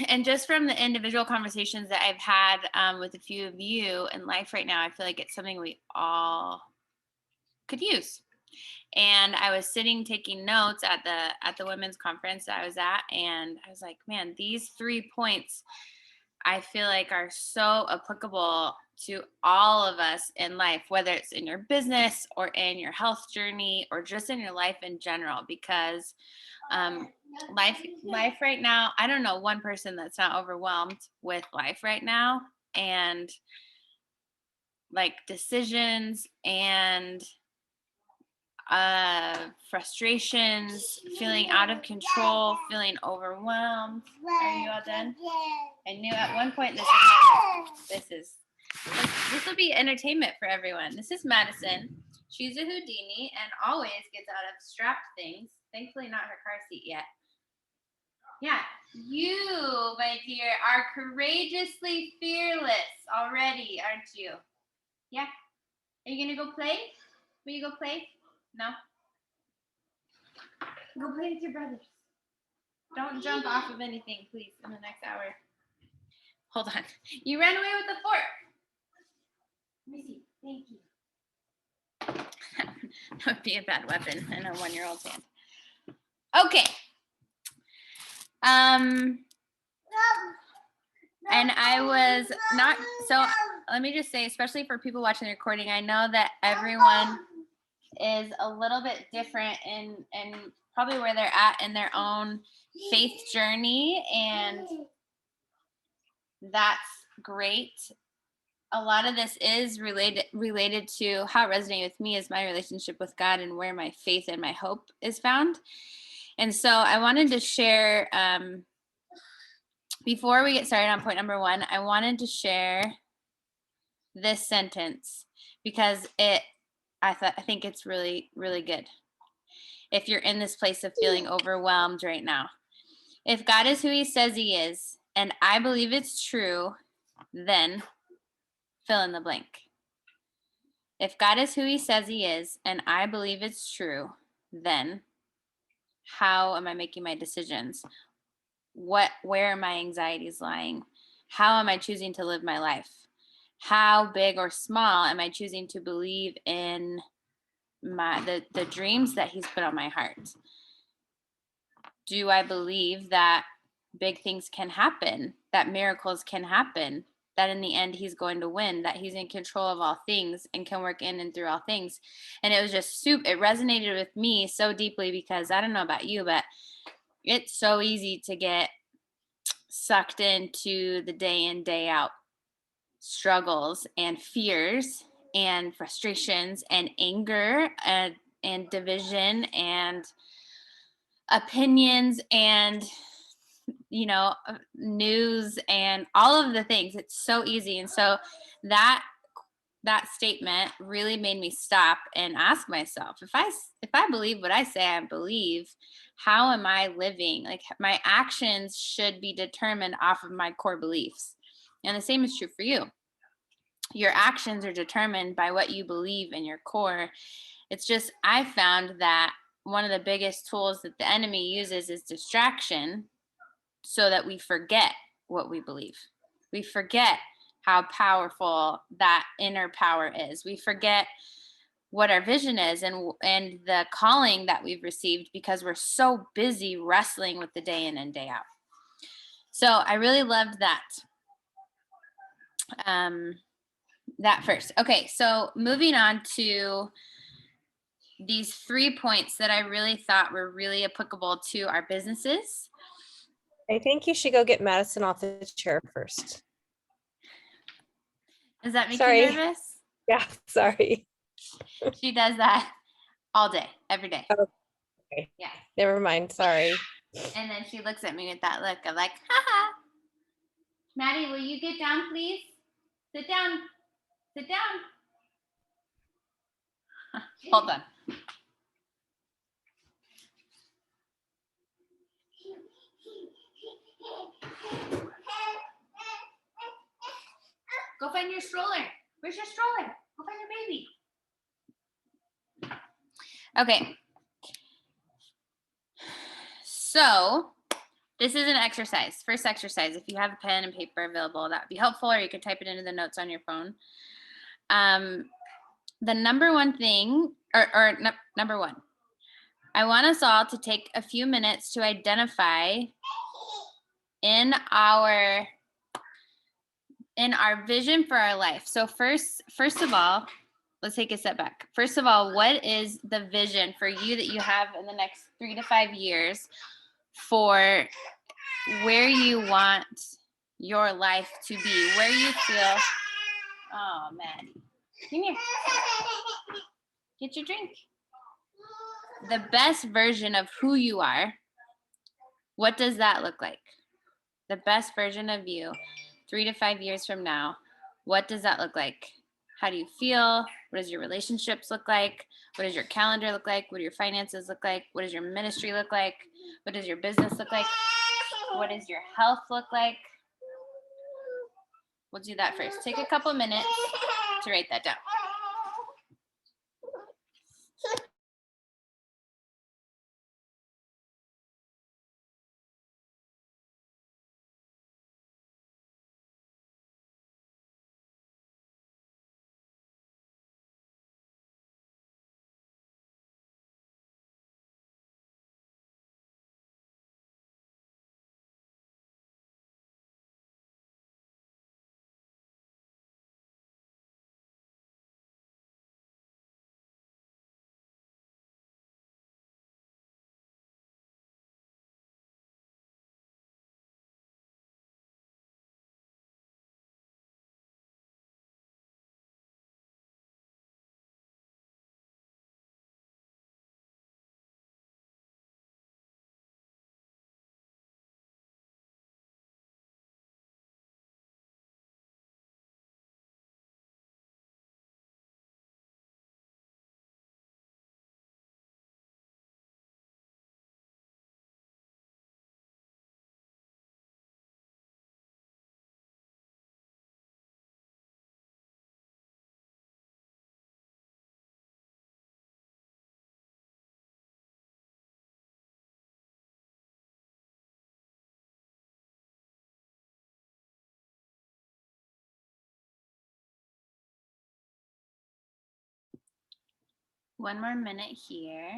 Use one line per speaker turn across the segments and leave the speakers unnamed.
And just from the individual conversations that I've had with a few of you in life right now, I feel like it's something we all could use. And I was sitting taking notes at the women's conference that I was at, and I was like, man, these 3 points I feel like are so applicable to all of us in life, whether it's in your business or in your health journey or just in your life in general, because life right now, I don't know one person that's not overwhelmed with life right now, and like decisions and frustrations, feeling out of control, feeling overwhelmed. Are you all done? I knew at one point this will be entertainment for everyone. This is Madison. She's a Houdini and always gets out of strapped things. Thankfully not her car seat yet. Yeah, you, my dear, are courageously fearless already, aren't you? Yeah. Are you gonna go play? Will you go play? No? Go play with your brothers. Don't jump off of anything, please, in the next hour. Hold on. You ran away with the fork. Let me see. Thank you. That would be a bad weapon in a 1-year-old's hand. Okay. And I was not, so let me just say, especially for people watching the recording, I know that everyone is a little bit different in probably where they're at in their own faith journey, and that's great. A lot of this is related to how it resonated with me is my relationship with God and where my faith and my hope is found. And so I wanted to share, before we get started on point number 1, I wanted to share this sentence because I think it's really, really good. If you're in this place of feeling overwhelmed right now, if God is who he says he is, and I believe it's true, then fill in the blank. If God is who he says he is, and I believe it's true, then how am I making my decisions? Where are my anxieties lying? How am I choosing to live my life? How big or small am I choosing to believe in the dreams that he's put on my heart? Do I believe that big things can happen, that miracles can happen, that in the end he's going to win, that he's in control of all things and can work in and through all things? And it was just it resonated with me so deeply because I don't know about you, but it's so easy to get sucked into the day in, day out struggles and fears and frustrations and anger and division and opinions and news and all of the things. It's so easy. And so that statement really made me stop and ask myself, if I believe what I say I believe, how am I living? Like, my actions should be determined off of my core beliefs. And the same is true for you. Your actions are determined by what you believe in your core. It's just, I found that one of the biggest tools that the enemy uses is distraction, so that we forget what we believe. We forget how powerful that inner power is. We forget what our vision is and the calling that we've received because we're so busy wrestling with the day in and day out. So I really loved that. That first. Okay, so moving on to these 3 points that I really thought were really applicable to our businesses.
I think you should go get Madison off the chair first.
Does that make you nervous?
Yeah, sorry.
She does that all day, every day.
Okay. Yeah. Never mind. Sorry.
And then she looks at me with that look of like, haha. Maddie, will you get down, please? Sit down. Sit down. Hold on. Go find your stroller. Where's your stroller? Go find your baby. Okay. So This is an exercise. First exercise. If you have a pen and paper available, that would be helpful, or you could type it into the notes on your phone. The number one thing, number one, I want us all to take a few minutes to identify in our vision for our life. So first of all, let's take a step back. First of all, what is the vision for you that you have in the next 3 to 5 years for where you want your life to be, where you feel, oh, Maddie, come here, get your drink. The best version of who you are, what does that look like? The best version of you 3 to 5 years from now, what does that look like? How do you feel? What does your relationships look like? What does your calendar look like? What do your finances look like? What does your ministry look like? What does your business look like? What does your health look like? We'll do that first. Take a couple minutes to write that down. One more minute here.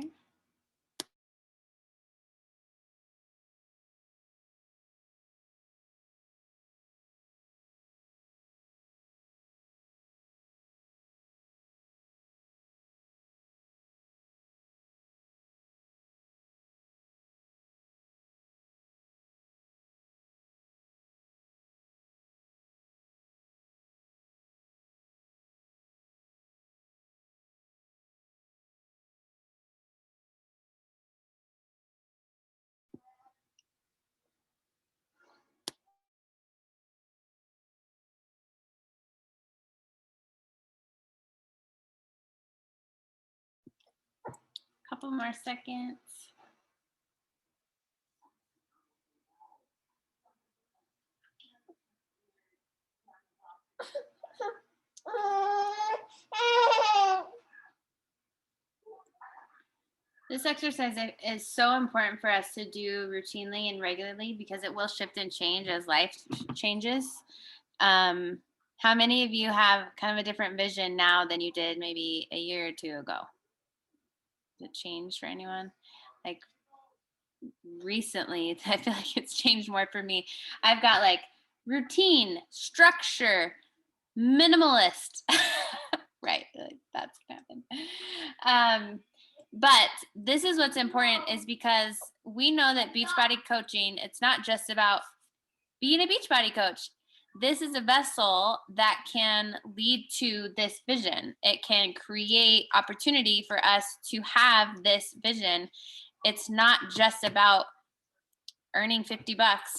Couple more seconds. This exercise is so important for us to do routinely and regularly because it will shift and change as life changes. How many of you have kind of a different vision now than you did maybe a year or two ago? Has it changed for anyone? Like recently, I feel like it's changed more for me. I've got like routine, structure, minimalist. Right, like that's gonna happen. But this is what's important is because we know that Beachbody coaching, it's not just about being a Beachbody coach. This is a vessel that can lead to this vision. It can create opportunity for us to have this vision. It's not just about earning $50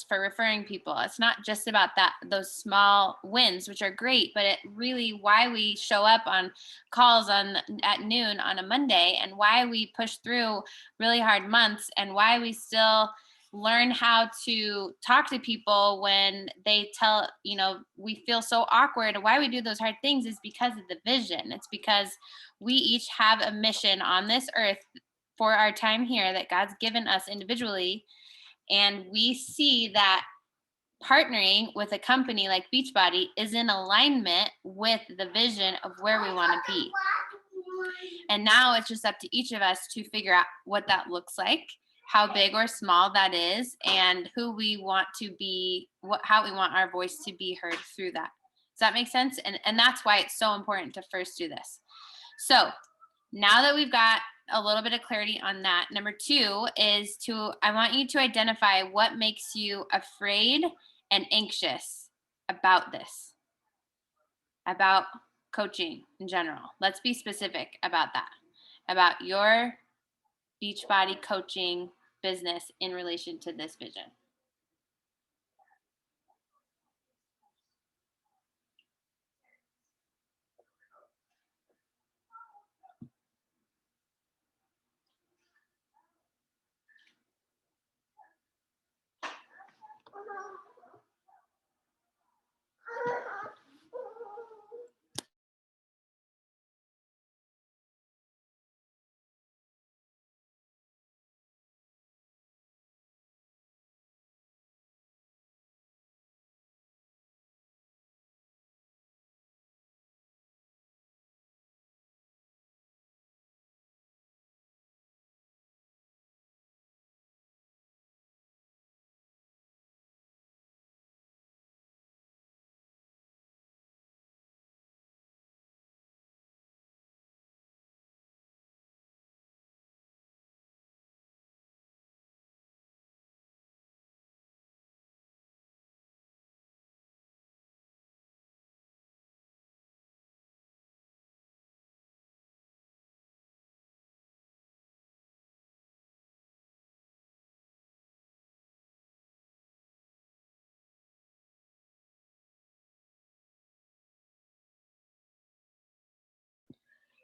for referring people. It's not just about those small wins, which are great, but it really why we show up on calls at noon on a Monday, and why we push through really hard months, and why we still learn how to talk to people when they tell, we feel so awkward, and why we do those hard things is because of the vision. It's because we each have a mission on this earth for our time here that God's given us individually. And we see that partnering with a company like Beachbody is in alignment with the vision of where we want to be. And now it's just up to each of us to figure out what that looks like, how big or small that is, and who we want to be, how we want our voice to be heard through that. Does that make sense? And that's why it's so important to first do this. So now that we've got a little bit of clarity on that, number 2 is I want you to identify what makes you afraid and anxious about this, about coaching in general. Let's be specific about that, about your Beachbody coaching business in relation to this vision.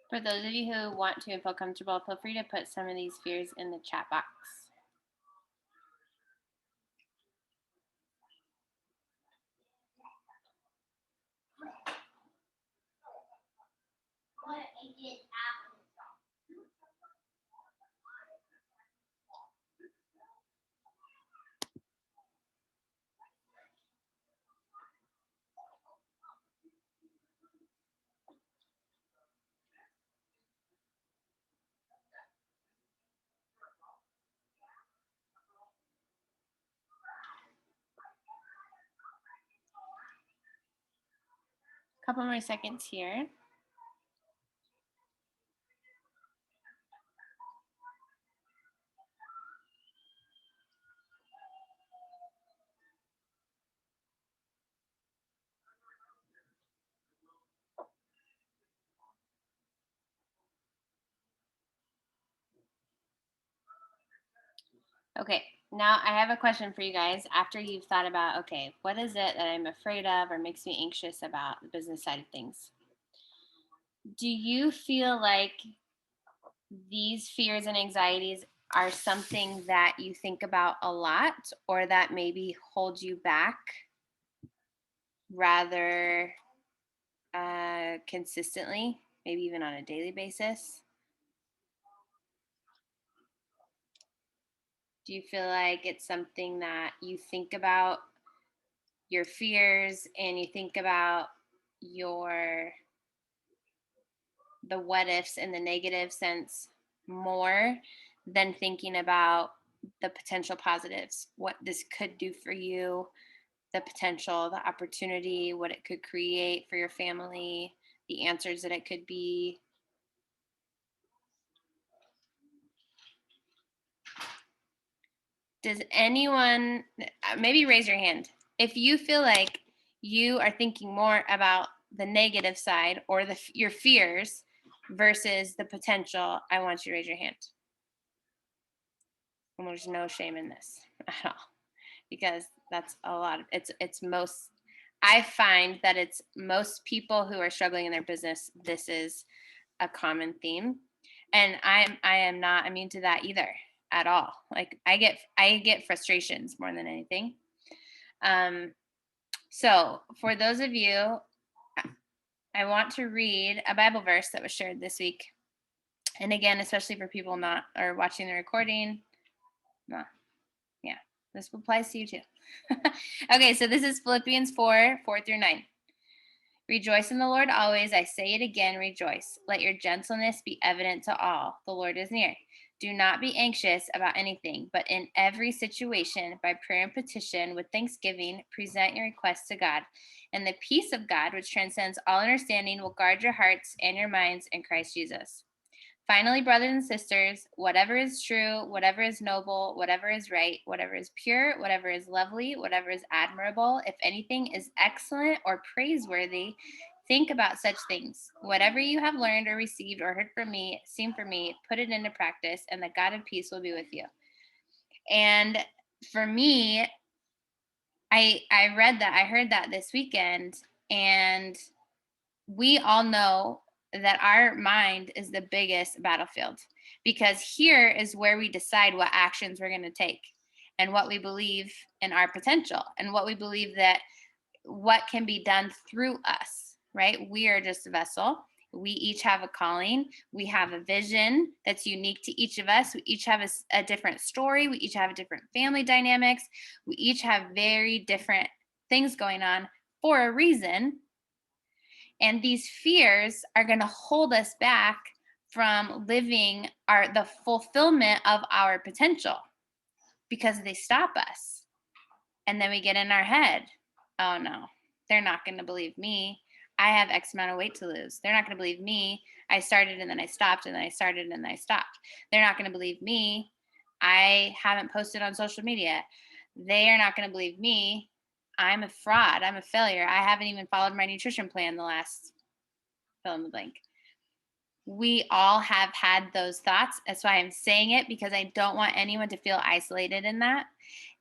For those of you who want to and feel comfortable, feel free to put some of these fears in the chat box. Couple more seconds here. Okay, now I have a question for you guys. After you've thought about, okay, what is it that I'm afraid of or makes me anxious about the business side of things? Do you feel like these fears and anxieties are something that you think about a lot, or that maybe hold you back rather consistently, maybe even on a daily basis? Do you feel like it's something that you think about your fears and you think about the what ifs in the negative sense more than thinking about the potential positives, what this could do for you, the potential, the opportunity, what it could create for your family, the answers that it could be? Does anyone, maybe raise your hand if you feel like you are thinking more about the negative side or your fears versus the potential? I want you to raise your hand. And there's no shame in this at all, because that's a lot of it's most, I find that it's most people who are struggling in their business, this is a common theme. And I am not immune to that either at all. Like I get frustrations more than anything. So for those of you, I want to read a Bible verse that was shared this week. And again, especially for people not or watching the recording. No, yeah. This applies to you too. Okay, so this is Philippians 4:4-9. Rejoice in the Lord always. I say it again, rejoice. Let your gentleness be evident to all. The Lord is near. Do not be anxious about anything, but in every situation, by prayer and petition, with thanksgiving, present your requests to God. And the peace of God, which transcends all understanding, will guard your hearts and your minds in Christ Jesus. Finally, brothers and sisters, whatever is true, whatever is noble, whatever is right, whatever is pure, whatever is lovely, whatever is admirable, if anything is excellent or praiseworthy, think about such things. Whatever you have learned or received or heard from me, seen from me, put it into practice, and the God of peace will be with you. And for me, I read that, I heard that this weekend, and we all know that our mind is the biggest battlefield, because here is where we decide what actions we're going to take and what we believe in our potential and what we believe that what can be done through us, right? We are just a vessel. We each have a calling. We have a vision that's unique to each of us. We each have a different story. We each have different family dynamics. We each have very different things going on for a reason, and these fears are going to hold us back from living the fulfillment of our potential, because they stop us. And then we get in our head, oh no, they're not going to believe me. I have X amount of weight to lose. They're not going to believe me. I started and then I stopped, and then I started and then I stopped. They're not going to believe me. I haven't posted on social media. They are not going to believe me. I'm a fraud. I'm a failure. I haven't even followed my nutrition plan the last fill in the blank. We all have had those thoughts. That's why I'm saying it, because I don't want anyone to feel isolated in that.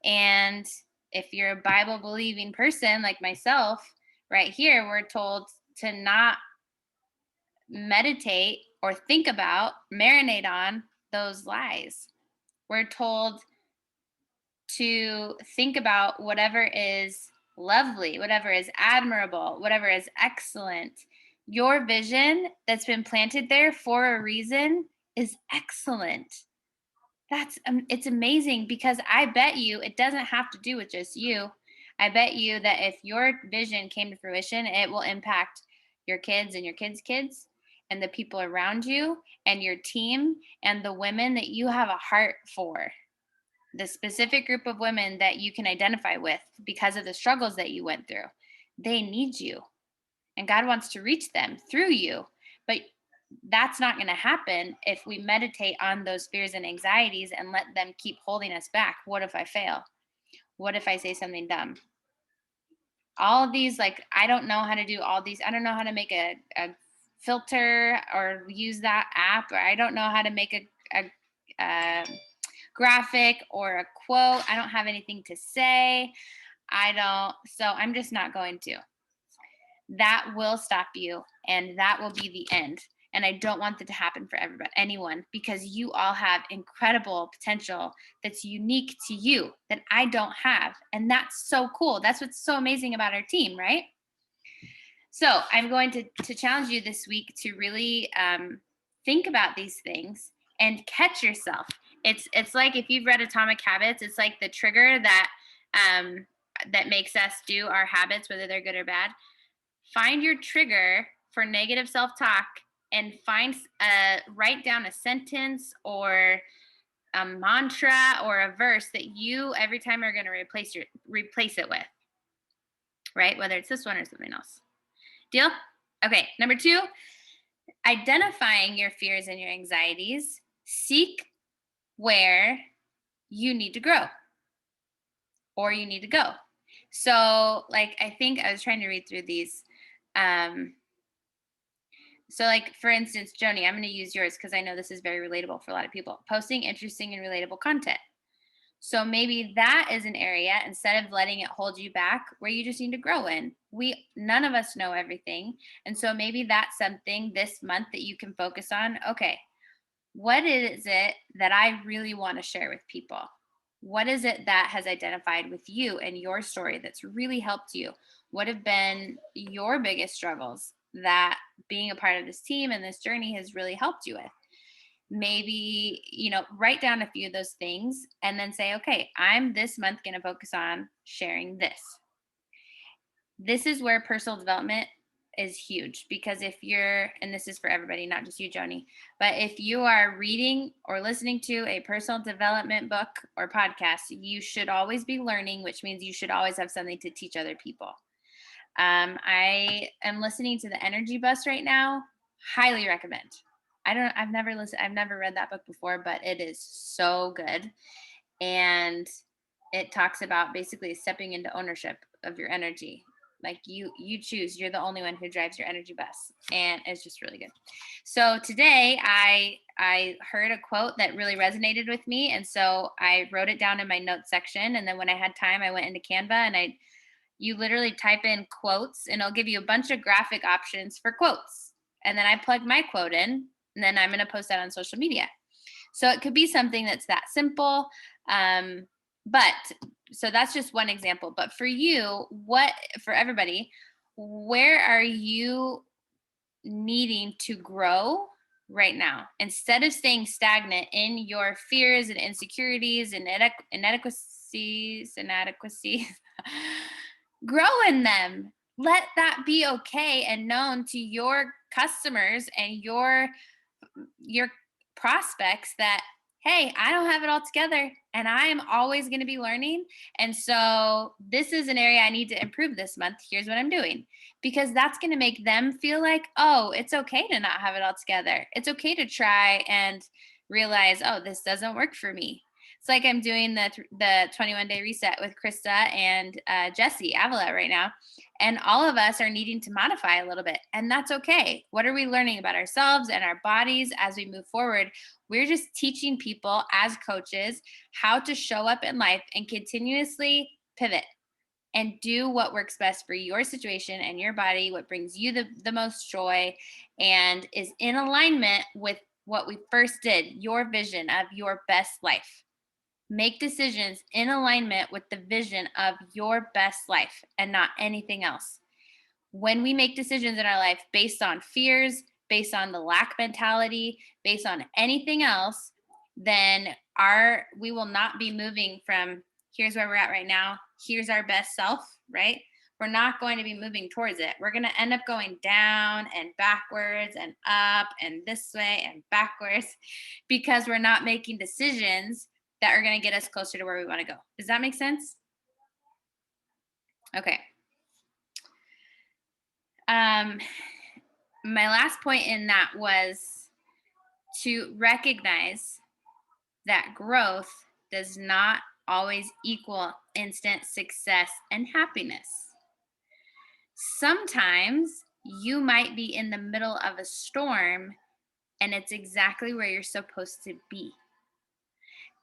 And if you're a Bible believing person like myself, right here, we're told to not meditate or think about, marinate on those lies. We're told to think about whatever is lovely, whatever is admirable, whatever is excellent. Your vision that's been planted there for a reason is excellent. That's it's amazing, because I bet you it doesn't have to do with just you. I bet you that if your vision came to fruition, it will impact your kids and your kids' kids and the people around you and your team and the women that you have a heart for, the specific group of women that you can identify with because of the struggles that you went through. They need you, and God wants to reach them through you. But that's not going to happen if we meditate on those fears and anxieties and let them keep holding us back. What if I fail? What if I say something dumb? All of these, like, I don't know how to do all these. I don't know how to make a filter or use that app, or I don't know how to make a graphic or a quote. I don't have anything to say. So I'm just not going to. That will stop you, and that will be the end. And I don't want that to happen for anyone, because you all have incredible potential that's unique to you that I don't have. And that's so cool. That's what's so amazing about our team, right? So I'm going to challenge you this week to really think about these things and catch yourself. It's like, if you've read Atomic Habits, it's like the trigger that makes us do our habits, whether they're good or bad. Find your trigger for negative self-talk and write down a sentence or a mantra or a verse that you every time are going to replace it with, right? Whether it's this one or something else. Deal? Okay, number 2, identifying your fears and your anxieties. Seek where you need to grow or you need to go. So, like, I think I was trying to read through these. So, like, for instance, Joni, I'm going to use yours because I know this is very relatable for a lot of people. Posting interesting and relatable content. So maybe that is an area, instead of letting it hold you back, where you just need to grow in. None of us know everything. And so maybe that's something this month that you can focus on. Okay, what is it that I really want to share with people? What is it that has identified with you and your story that's really helped you? What have been your biggest struggles that being a part of this team and this journey has really helped you with? maybe, write down a few of those things and then say, okay, I'm this month going to focus on sharing this. This is where personal development is huge, because if you're, and this is for everybody, not just you, Joni, but if you are reading or listening to a personal development book or podcast, you should always be learning, which means you should always have something to teach other people. I am listening to the Energy Bus right now. Highly recommend. I've never read that book before, but it is so good. And it talks about basically stepping into ownership of your energy. Like you choose, you're the only one who drives your energy bus. And it's just really good. So today I heard a quote that really resonated with me. And so I wrote it down in my notes section. And then when I had time, I went into Canva and you literally type in quotes and it'll give you a bunch of graphic options for quotes. And then I plug my quote in, and then I'm going to post that on social media. So it could be something that's that simple. But so that's just one example. But for you, for everybody, where are you needing to grow right now? Instead of staying stagnant in your fears and insecurities and inadequacies, grow in them. Let that be okay and known to your customers and your prospects that, hey, I don't have it all together and I am always going to be learning. And so this is an area I need to improve this month. Here's what I'm doing. Because that's going to make them feel like, oh, it's okay to not have it all together. It's okay to try and realize, oh, this doesn't work for me. It's like I'm doing the 21-day reset with Krista and Jesse Avila right now. And all of us are needing to modify a little bit. And that's okay. What are we learning about ourselves and our bodies as we move forward? We're just teaching people as coaches how to show up in life and continuously pivot and do what works best for your situation and your body, what brings you the most joy and is in alignment with what we first did, your vision of your best life. Make decisions in alignment with the vision of your best life and not anything else. When we make decisions in our life based on fears, based on the lack mentality, based on anything else, then we will not be moving from here's where we're at right now, here's our best self, right? We're not going to be moving towards it. We're going to end up going down and backwards and up and this way and backwards because we're not making decisions that are going to get us closer to where we want to go. Does that make sense? Okay. My last point in that was to recognize that growth does not always equal instant success and happiness. Sometimes you might be in the middle of a storm and it's exactly where you're supposed to be.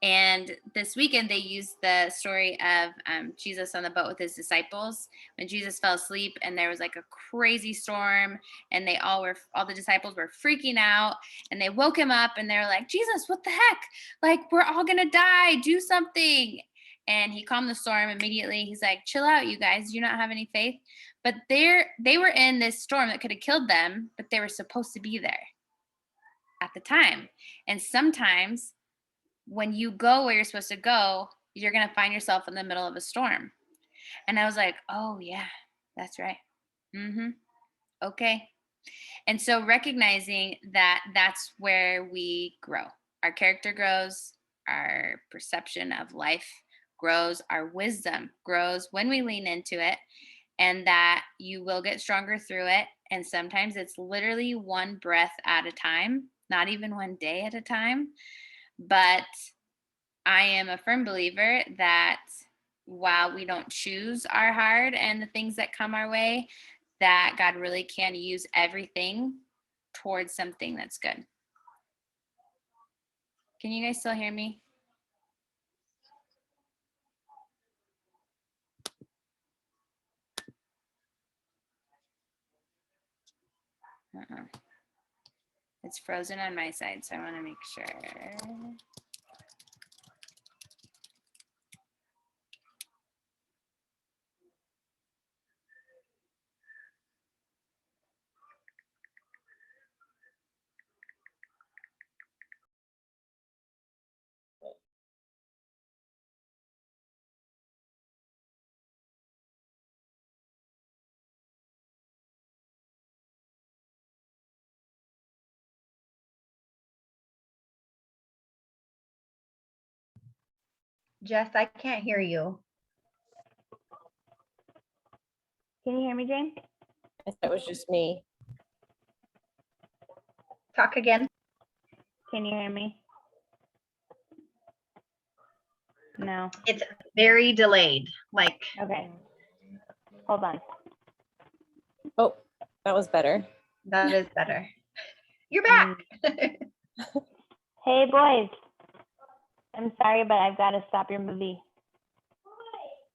And this weekend, they used the story of Jesus on the boat with his disciples when Jesus fell asleep and there was like a crazy storm and all the disciples were freaking out and they woke him up and they're like, Jesus, what the heck? Like, we're all going to die. Do something. And he calmed the storm immediately. He's like, chill out, you guys. Do you not have any faith? But they were in this storm that could have killed them, but they were supposed to be there at the time. And sometimes when you go where you're supposed to go, you're going to find yourself in the middle of a storm. And I was like, oh, yeah, that's right. Okay. And so recognizing that that's where we grow. Our character grows, our perception of life grows, our wisdom grows when we lean into it, and that you will get stronger through it. And sometimes it's literally one breath at a time, not even one day at a time. But I am a firm believer that while we don't choose our hard and the things that come our way, that God really can use everything towards something that's good. Can you guys still hear me? It's frozen on my side, so I want to make sure.
Jess, I can't hear you.
Can you hear me, Jane?
I thought it was just me.
Talk again.
Can you hear me? No.
It's very delayed. Like,
Okay. Hold on.
Oh, that was better.
that is better. You're back.
Hey, boys. I'm sorry, but I've got to stop your movie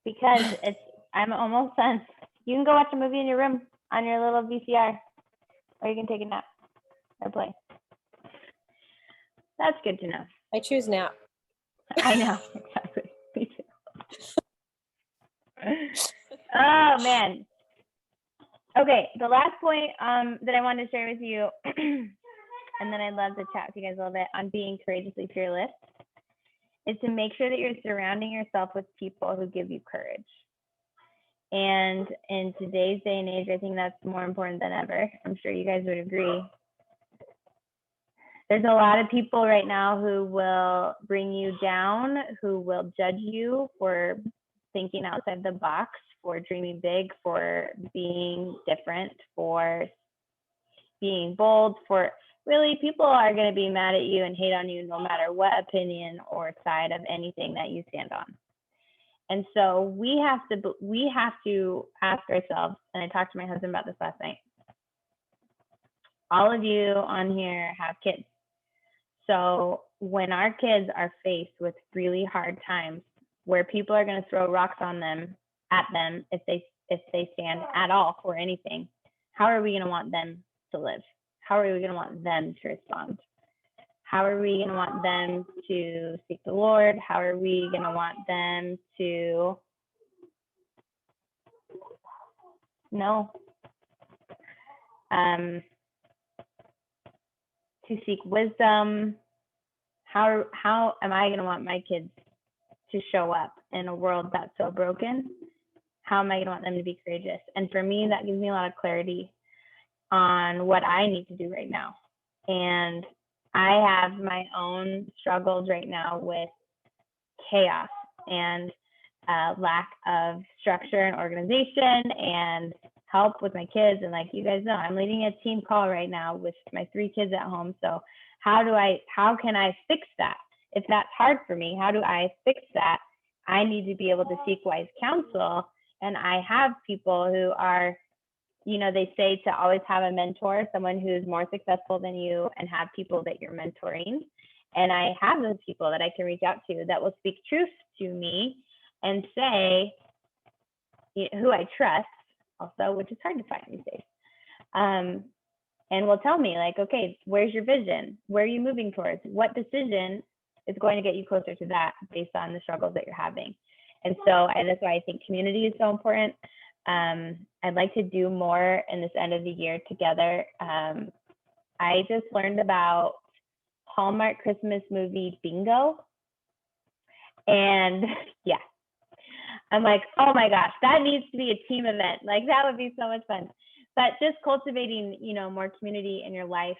because I'm almost done. You can go watch a movie in your room on your little VCR, or you can take a nap or play. That's good to know.
I choose nap.
I know, exactly. Me too. Oh man. Okay, the last point that I wanted to share with you, and then I'd love to chat with you guys a little bit on being courageously fearless, is to make sure that you're surrounding yourself with people who give you courage. And in today's day and age, I think that's more important than ever. I'm sure you guys would agree. There's a lot of people right now who will bring you down, who will judge you for thinking outside the box, for dreaming big, for being different, for being bold, for really people are going to be mad at you and hate on you no matter what opinion or side of anything that you stand on. And so we have to ask ourselves, and I talked to my husband about this last night. All of you on here have kids. So when our kids are faced with really hard times where people are going to throw rocks at them if they stand at all for anything, how are we going to want them to live? How are we going to want them to respond? How are we going to want them to seek the Lord? How are we going to want them to to seek wisdom? How am I going to want my kids to show up in a world that's so broken? How am I going to want them to be courageous? And for me, that gives me a lot of clarity on what I need to do right now. And I have my own struggles right now with chaos and lack of structure and organization and help with my kids. And like you guys know, I'm leading a team call right now with my 3 kids at home. So how can I fix that? If that's hard for me, how do I fix that? I need to be able to seek wise counsel. And I have people who are, they say to always have a mentor, someone who's more successful than you, and have people that you're mentoring. And I have those people that I can reach out to that will speak truth to me and say, who I trust also, which is hard to find these days. And will tell me like, okay, where's your vision? Where are you moving towards? What decision is going to get you closer to that based on the struggles that you're having? And so that's why I think community is so important. I'd like to do more in this end of the year together. I just learned about Hallmark Christmas movie bingo. And yeah, I'm like, oh my gosh, that needs to be a team event. Like that would be so much fun. But just cultivating, more community in your life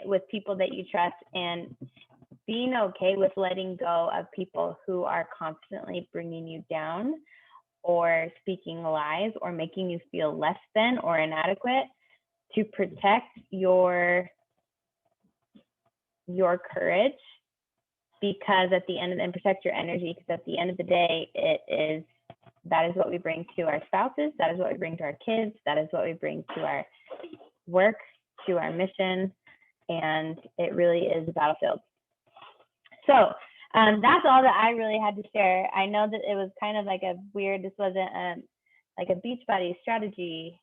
with people that you trust, and being okay with letting go of people who are constantly bringing you down or speaking lies or making you feel less than or inadequate, to protect your courage, because at the end of and protect your energy, because at the end of the day, that is what we bring to our spouses, that is what we bring to our kids, that is what we bring to our work, to our mission, and it really is a battlefield. So that's all that I really had to share. I know that it was kind of like this wasn't like a Beachbody strategy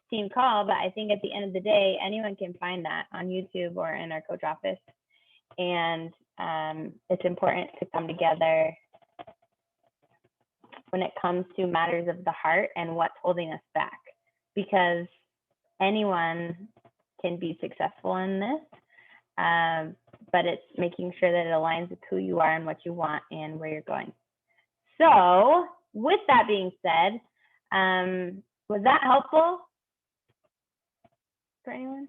team call, but I think at the end of the day, anyone can find that on YouTube or in our coach office. And it's important to come together when it comes to matters of the heart and what's holding us back, because anyone can be successful in this, but it's making sure that it aligns with who you are and what you want and where you're going. So with that being said, was that helpful for anyone?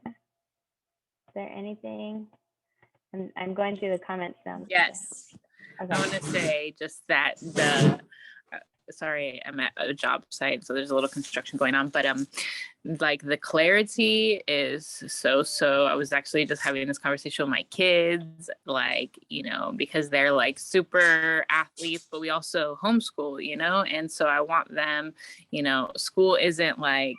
Yeah. Is there anything? I'm going through the comments now.
Yes. I want to say just that sorry, I'm at a job site, so there's a little construction going on, but like the clarity is so. I was actually just having this conversation with my kids, like, you know, because they're like super athletes, but we also homeschool, you know, and so I want them, you know, school isn't like,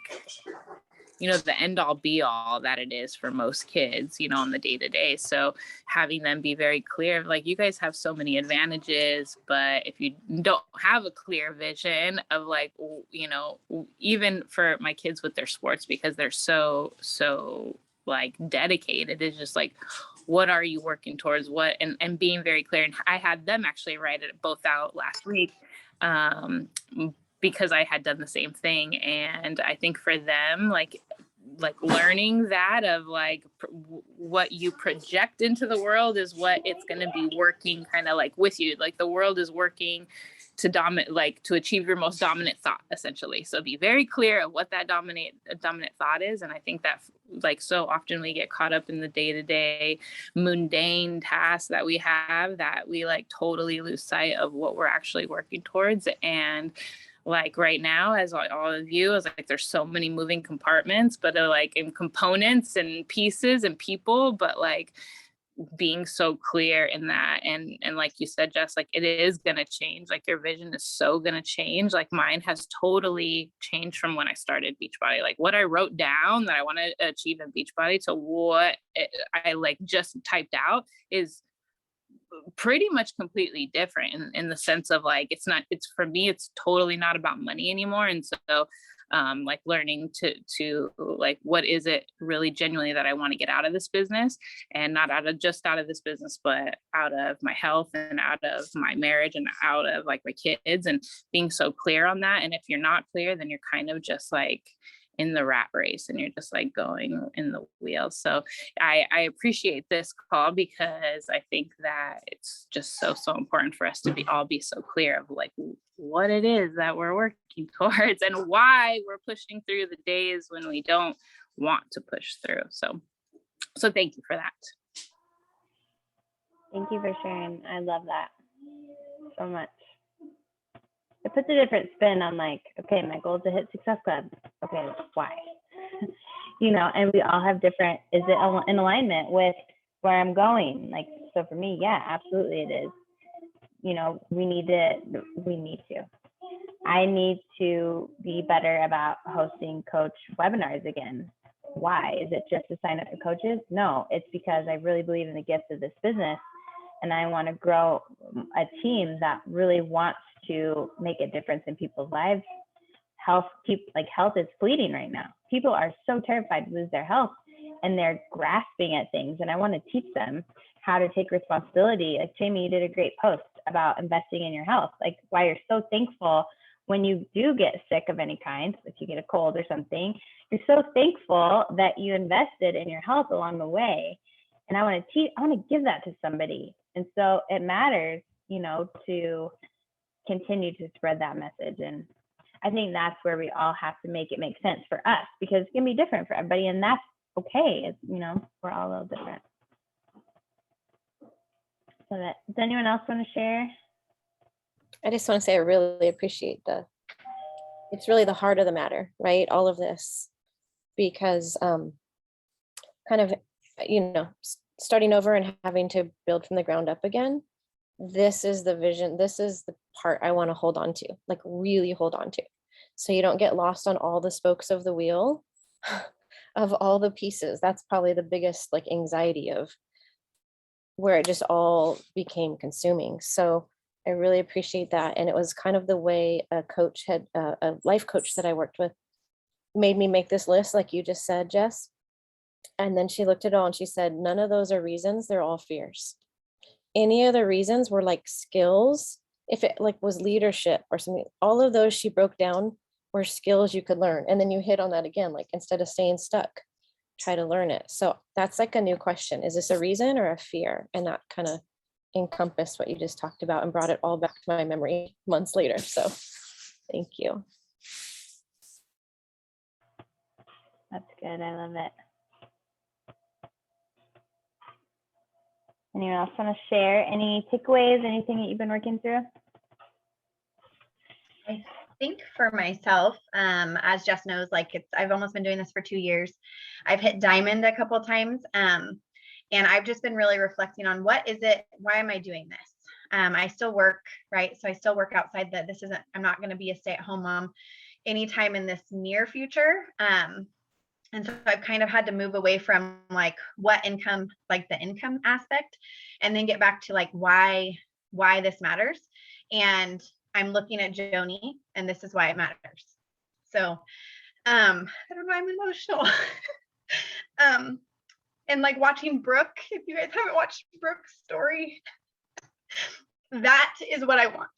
you know, the end all be all that it is for most kids, you know, on the day to day. So having them be very clear, like, you guys have so many advantages, but if you don't have a clear vision of, like, you know, even for my kids with their sports, because they're so like dedicated, it's just like, what are you working towards? What, and being very clear. And I had them actually write it both out last week. Because I had done the same thing. And I think for them, like learning that of like what you project into the world is what it's going to be working kind of like with you. Like the world is working to dominate, like to achieve your most dominant thought, essentially. So be very clear of what that dominant thought is. And I think that like so often we get caught up in the day-to-day mundane tasks that we have, that we like totally lose sight of what we're actually working towards. And like right now, as all of you, is like there's so many moving compartments, but like in components and pieces and people, but like being so clear in that. And like you said, Jess, like it is going to change. Like your vision is so going to change. Like mine has totally changed from when I started Beachbody. Like what I wrote down that I want to achieve in Beachbody to what I like just typed out is pretty much completely different in the sense of like, it's for me, it's totally not about money anymore. And so like learning to like, what is it really genuinely that I want to get out of this business, and not out of this business, but out of my health and out of my marriage and out of like my kids, and being so clear on that. And if you're not clear, then you're kind of just like in the rat race and you're just like going in the wheels. So I appreciate this call, because I think that it's just so important for us to all be so clear of like what it is that we're working towards and why we're pushing through the days when we don't want to push through. So thank you for that.
Thank you for sharing. I love that so much. It puts a different spin on like, okay, my goal is to hit Success Club. Okay, why? You know, and we all have different, is it in alignment with where I'm going? Like, so for me, yeah, absolutely it is. You know, we need to. I need to be better about hosting coach webinars again. Why? Is it just to sign up for coaches? No, it's because I really believe in the gift of this business, and I want to grow a team that really wants to make a difference in people's lives. Health is fleeting right now. People are so terrified to lose their health, and they're grasping at things. And I want to teach them how to take responsibility. Like Jamie, you did a great post about investing in your health, like why you're so thankful when you do get sick of any kind, if you get a cold or something, you're so thankful that you invested in your health along the way. And I want to give that to somebody. And so it matters, you know, to continue to spread that message. And I think that's where we all have to make it make sense for us, because it's going to be different for everybody. And that's okay. It's, you know, we're all a little different. So does anyone else want to share?
I just want to say I really appreciate it's really the heart of the matter, right? All of this, because kind of, you know, starting over and having to build from the ground up again. This is the vision. This is the part I want to hold on to, like really hold on to. So you don't get lost on all the spokes of the wheel of all the pieces. That's probably the biggest like anxiety of where it just all became consuming. So I really appreciate that. And it was kind of the way a life coach that I worked with made me make this list, like you just said, Jess. And then she looked at it all and she said, none of those are reasons, they're all fears. Any of the reasons were like skills. If it like was leadership or something, all of those she broke down were skills you could learn. And then you hit on that again, like instead of staying stuck, try to learn it. So that's like a new question. Is this a reason or a fear? And that kind of encompassed what you just talked about and brought it all back to my memory months later. So thank you.
That's good. I love it. Anyone else want to share any takeaways, anything that you've been working through?
I think for myself, as Jess knows, like I've almost been doing this for 2 years. I've hit diamond a couple of times. And I've just been really reflecting on what is it, why am I doing this? I still work, right? So I still work outside I'm not going to be a stay-at-home mom anytime in this near future. And so I've kind of had to move away from like what income, like the income aspect, and then get back to like why this matters. And I'm looking at Joni, and this is why it matters. So I don't know, I'm emotional. And like watching Brooke, if you guys haven't watched Brooke's story, that is what I want.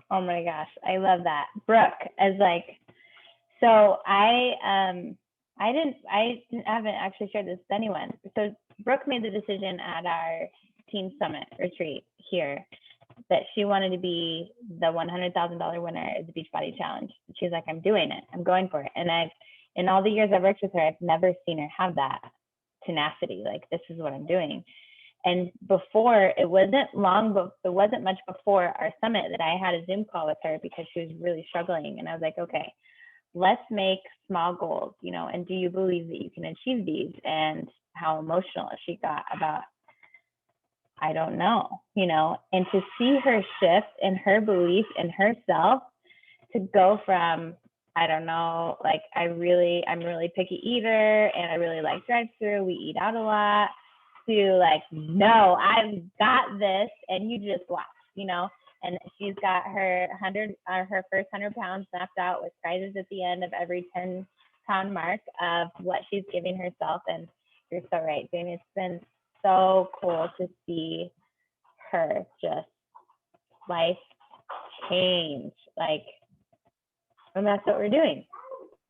Oh my gosh, I love that. Brooke, as like, so I haven't actually shared this with anyone. So Brooke made the decision at our Teen Summit retreat here that she wanted to be the $100,000 winner of the Beachbody Challenge. She was like, I'm doing it. I'm going for it. And in all the years I've worked with her, I've never seen her have that tenacity. Like, this is what I'm doing. And before, it wasn't much before our summit that I had a Zoom call with her because she was really struggling. And I was like, okay, let's make small goals, and do you believe that you can achieve these? And how emotional she got about, I don't know, and to see her shift in her belief in herself to go from, I don't know, like I'm really picky eater and I really like drive-through, we eat out a lot, to like, no, I've got this, and you just watch, and she's got her first 100 pounds mapped out with prizes at the end of every 10-pound mark of what she's giving herself. And you're so right, Jamie, it's been so cool to see her just life change, like, and that's what we're doing.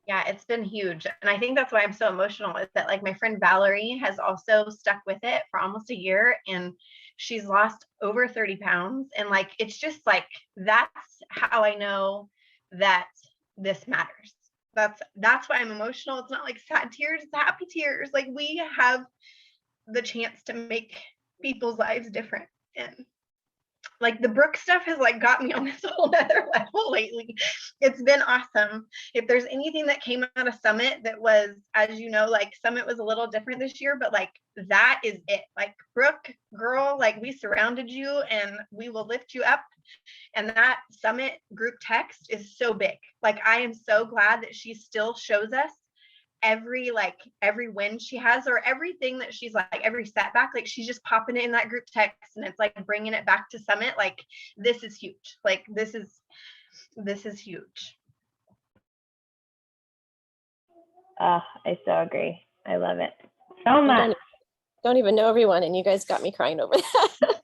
Yeah, it's been huge. And I think that's why I'm so emotional, is that like my friend Valerie has also stuck with it for almost a year, and she's lost over 30 pounds. And like, it's just like, that's how I know that this matters. That's why I'm emotional. It's not like sad tears, it's happy tears. Like, we have the chance to make people's lives different. And like the Brooke stuff has like got me on this whole other level lately. It's been awesome. If there's anything that came out of Summit that was, as you know, like Summit was a little different this year, but like that is it. Like, Brooke, girl, like we surrounded you and we will lift you up. And that Summit group text is so big. Like, I am so glad that she still shows us every win she has, or everything that she's like, every setback, like she's just popping it in that group text, and it's like bringing it back to Summit. Like, this is huge. Like, this is huge.
Oh, I so agree. I love it so much.
Don't even know everyone, and you guys got me crying over that.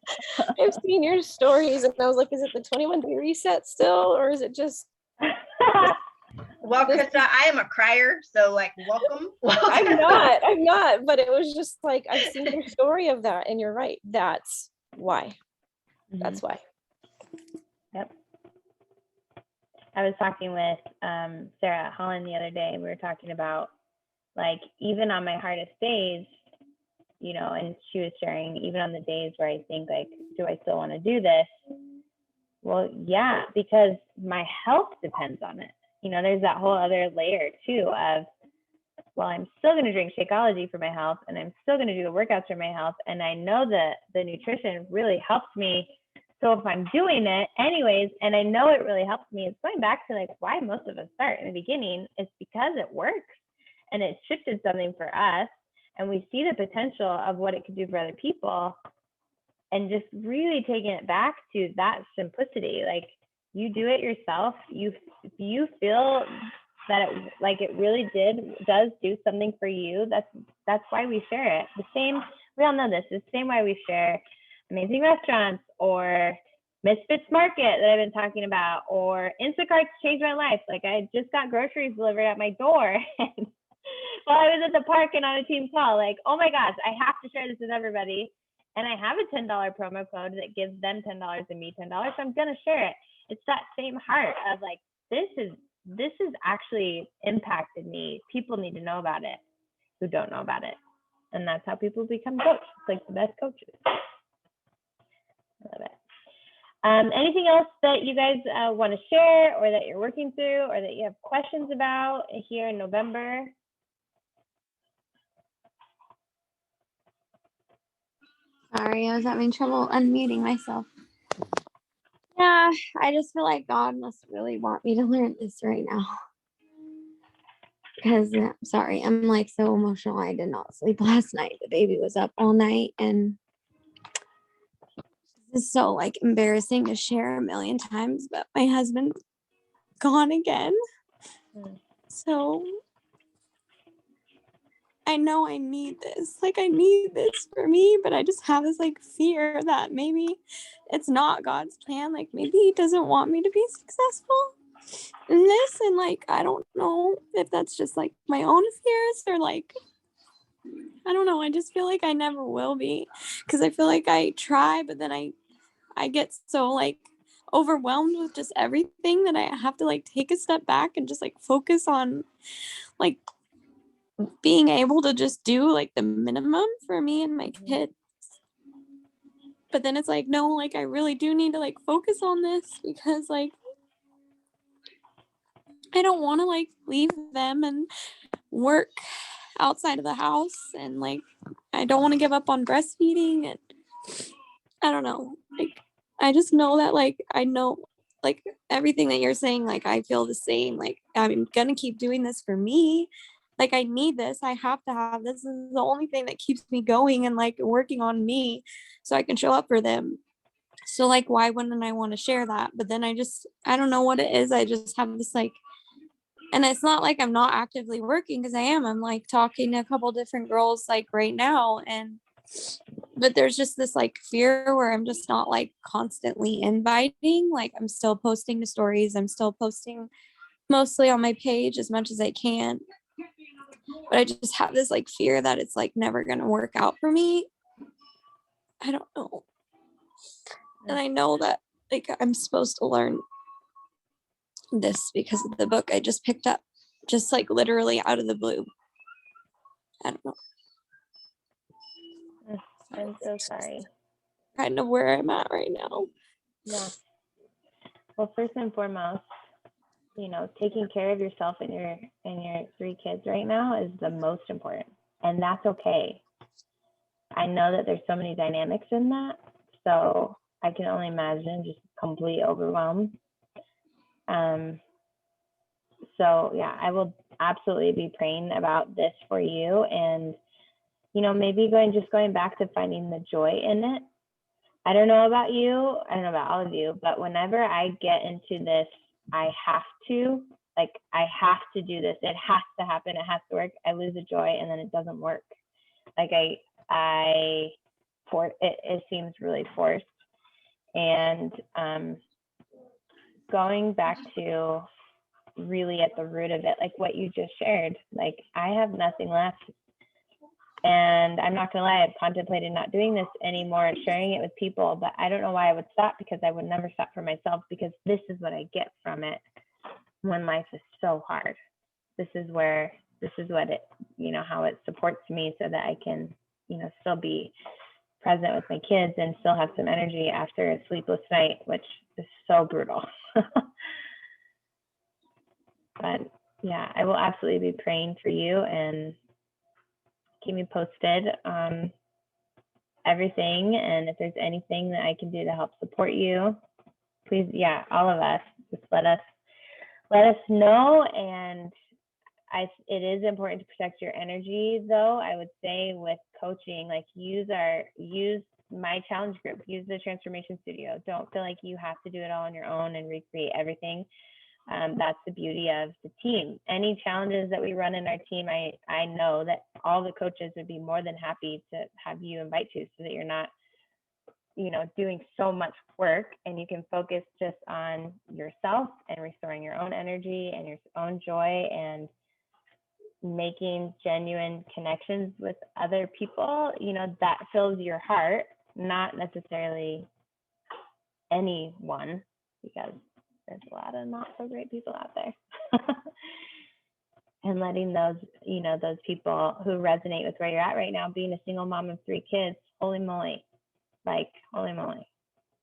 I've seen your stories, and I was like, is it the 21-day reset still, or is it just?
Well, Krista, I am a crier, so like, welcome.
I'm not, but it was just like, I've seen your story of that, and you're right. That's why. That's why.
Yep. I was talking with Sarah Holland the other day. We were talking about, like, even on my hardest days, and she was sharing, even on the days where I think like, do I still want to do this? Well, yeah, because my health depends on it. There's that whole other layer too of, well, I'm still going to drink Shakeology for my health, and I'm still going to do the workouts for my health. And I know that the nutrition really helps me. So if I'm doing it anyways, and I know it really helps me, it's going back to like why most of us start in the beginning. It's because it works and it shifted something for us. And we see the potential of what it could do for other people, and just really taking it back to that simplicity. Like, you do it yourself. You feel that it really does do something for you. That's why we share it. The same, we all know this, the same way we share amazing restaurants or Misfits Market that I've been talking about, or Instacart's changed my life. Like, I just got groceries delivered at my door and while I was at the park and on a team call, like, oh my gosh, I have to share this with everybody. And I have a $10 promo code that gives them $10 and me $10. So I'm going to share it. It's that same heart of like, this has actually impacted me. People need to know about it who don't know about it. And that's how people become coaches, like the best coaches. I love it. Anything else that you guys want to share, or that you're working through, or that you have questions about here in November?
Sorry, I was having trouble unmuting myself. Yeah, I just feel like God must really want me to learn this right now. Because, sorry, I'm like so emotional. I did not sleep last night. The baby was up all night, and this is so like embarrassing to share a million times, but my husband's gone again. So I know I need this. Like, I need this for me, but I just have this like fear that maybe it's not God's plan. Like, maybe He doesn't want me to be successful in this. And like, I don't know if that's just like my own fears, or like, I don't know. I just feel like I never will be, because I feel like I try, but then I get so like overwhelmed with just everything that I have to like take a step back and just like focus on like being able to just do like the minimum for me and my kids. But then it's like, no, like I really do need to like focus on this, because like I don't want to like leave them and work outside of the house, and like I don't want to give up on breastfeeding, and I don't know. Like I just know that like I know like everything that you're saying, like I feel the same. Like I'm gonna keep doing this for me. Like I need this. I have to have this. This is the only thing that keeps me going and like working on me so I can show up for them. So like why wouldn't I want to share that? But then I don't know what it is. I just have this like, and it's not like I'm not actively working, because I am. I'm like talking to a couple different girls like right now, but there's just this like fear where I'm just not like constantly inviting. Like I'm still posting the stories. I'm still posting mostly on my page as much as I can. But I just have this like fear that it's like never going to work out for me. I don't know. And I know that like I'm supposed to learn this because of the book I just picked up, just like literally out of the blue. I don't know.
I'm so sorry.
Kind of where I'm at right now.
Yeah. Well, first and foremost, you know, taking care of yourself and your 3 kids right now is the most important, and that's okay. I know that there's so many dynamics in that, so I can only imagine just complete overwhelm. So yeah, I will absolutely be praying about this for you, and you know, maybe going back to finding the joy in it. I don't know about you, I don't know about all of you, but whenever I get into this, I have to do this, it has to happen, it has to work, I lose the joy, and then it doesn't work. Like it seems really forced. And going back to really at the root of it, like what you just shared, like I have nothing left. And I'm not gonna lie, I've contemplated not doing this anymore and sharing it with people, but I don't know why I would stop, because I would never stop for myself, because this is what I get from it when life is so hard. This is what it, you know, how it supports me so that I can, you know, still be present with my kids and still have some energy after a sleepless night, which is so brutal. But yeah, I will absolutely be praying for you, and keep me posted on everything. And if there's anything that I can do to help support you, please, yeah, all of us, just let us know. And it is important to protect your energy, though. I would say with coaching, like use my challenge group, use the transformation studio. Don't feel like you have to do it all on your own and recreate everything. That's the beauty of the team. Any challenges that we run in our team, I know that all the coaches would be more than happy to have you invite to, so that you're not, you know, doing so much work, and you can focus just on yourself and restoring your own energy and your own joy and making genuine connections with other people, you know, that fills your heart, not necessarily anyone, because there's a lot of not so great people out there. and letting those, you know, those people who resonate with where you're at right now, being a single mom of 3 kids, holy moly, like, holy moly,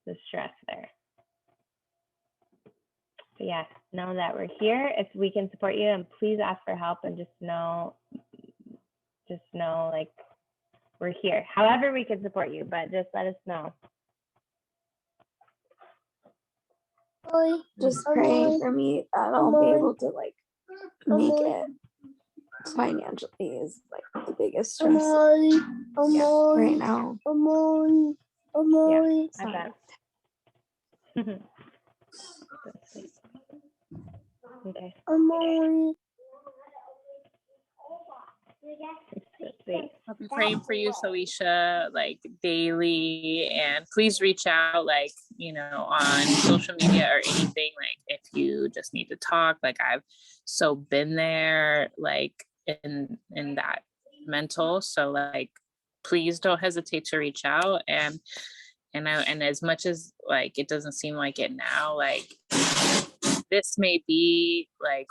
the stress there. But yeah, know that we're here if we can support you, and please ask for help, and just know like we're here. However we can support you, but just let us know.
Just praying for me that I'll be able to like make it financially is like the biggest stress right now.
Yeah, I
Sorry.
bet. That's sweet. Okay. That's sweet.
I'll be praying for you, Soisha, like daily, and please reach out, like, you know, on social media or anything, like if you just need to talk. Like, I've so been there, like in that mental, so like please don't hesitate to reach out. And as much as like it doesn't seem like it now, like this may be like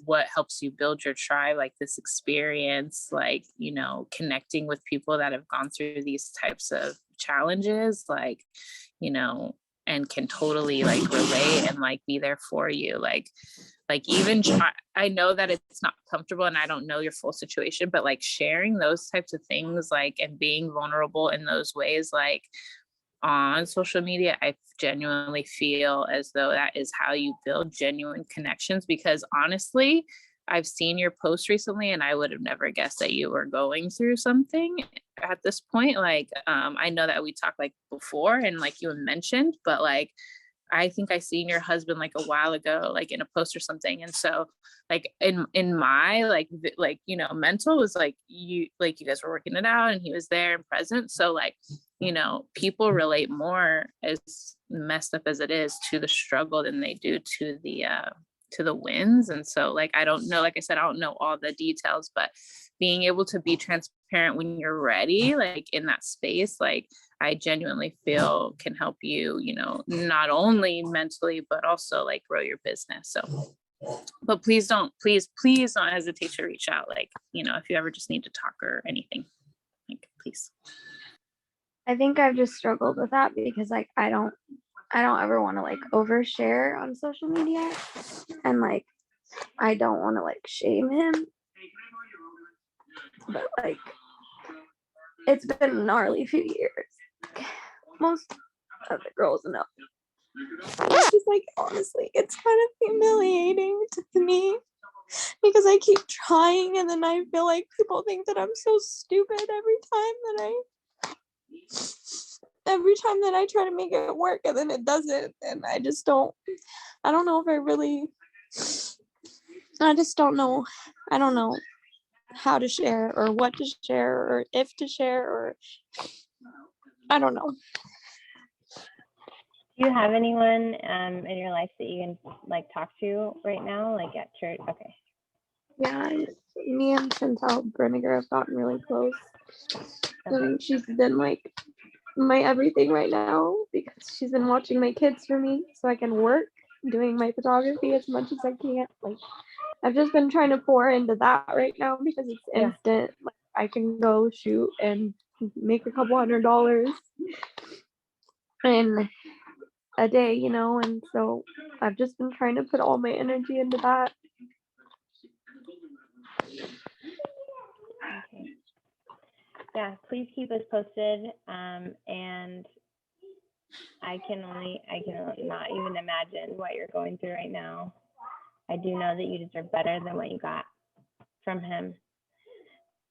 what helps you build your tribe, like this experience, like, you know, connecting with people that have gone through these types of challenges, like, you know, and can totally like relate and like be there for you. Like even I know that it's not comfortable and I don't know your full situation, but like sharing those types of things, like, and being vulnerable in those ways, like on social media, I genuinely feel as though that is how you build genuine connections. Because honestly, I've seen your post recently and I would have never guessed that you were going through something at this point. Like, I know that we talked like before and like you mentioned, but like, I think I seen your husband like a while ago, like in a post or something. And so like in my like, you know, mental was like you guys were working it out and he was there and present. So like, you know, people relate more, as messed up as it is, to the struggle than they do to the wins. And so like, I don't know, like I said, I don't know all the details, but being able to be transparent when you're ready, like in that space, like I genuinely feel can help you, you know, not only mentally, but also like grow your business. So, but please don't hesitate to reach out. Like, you know, if you ever just need to talk or anything, like, please.
I think I've just struggled with that because like I don't ever want to like overshare on social media, and like I don't want to like shame him, but like it's been a gnarly few years. Most of the girls know. It's just like, honestly, it's kind of humiliating to me because I keep trying and then I feel like people think that I'm so stupid every time that I try to make it work and then it doesn't. And I just don't know if I just don't know. I don't know how to share or what to share or if to share, or I don't know.
Do you have anyone in your life that you can like talk to right now, like at church? Okay.
Yeah, me and Chantel Brenniger have gotten really close. And she's been like my everything right now because she's been watching my kids for me so I can work doing my photography as much as I can. Like, I've just been trying to pour into that right now because it's instant. Like, I can go shoot and make a couple $100 in a day, you know, and so I've just been trying to put all my energy into that.
Okay. Yeah, please keep us posted. And I can not even imagine what you're going through right now. I do know that you deserve better than what you got from him.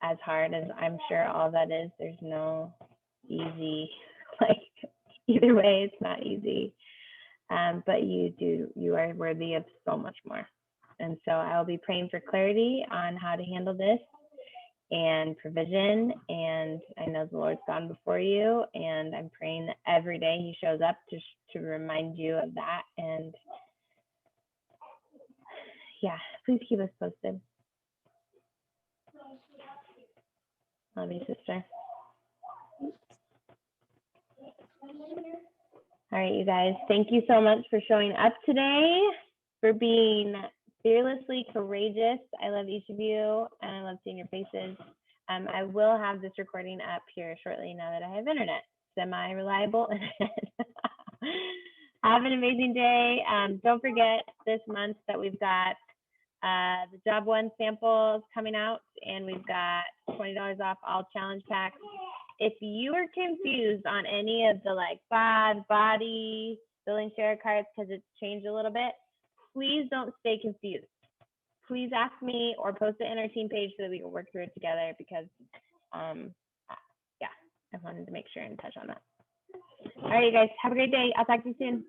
As hard as I'm sure all that is, there's no easy, like either way, it's not easy. But you are worthy of so much more. And so I'll be praying for clarity on how to handle this and provision. And I know the Lord's gone before you, and I'm praying that every day he shows up to remind you of that. And yeah, please keep us posted. Love you, sister. All right, you guys, thank you so much for showing up today, for being fearlessly courageous. I love each of you, and I love seeing your faces. I will have this recording up here shortly now that I have internet, semi-reliable internet. Have an amazing day. Don't forget this month that we've got the Job One samples coming out, and we've got $20 off all challenge packs. If you are confused on any of the like bod, body, billing share cards because it's changed a little bit, please don't stay confused. Please ask me or post it in our team page so that we can work through it together, because yeah, I wanted to make sure and touch on that. All right, you guys, have a great day. I'll talk to you soon.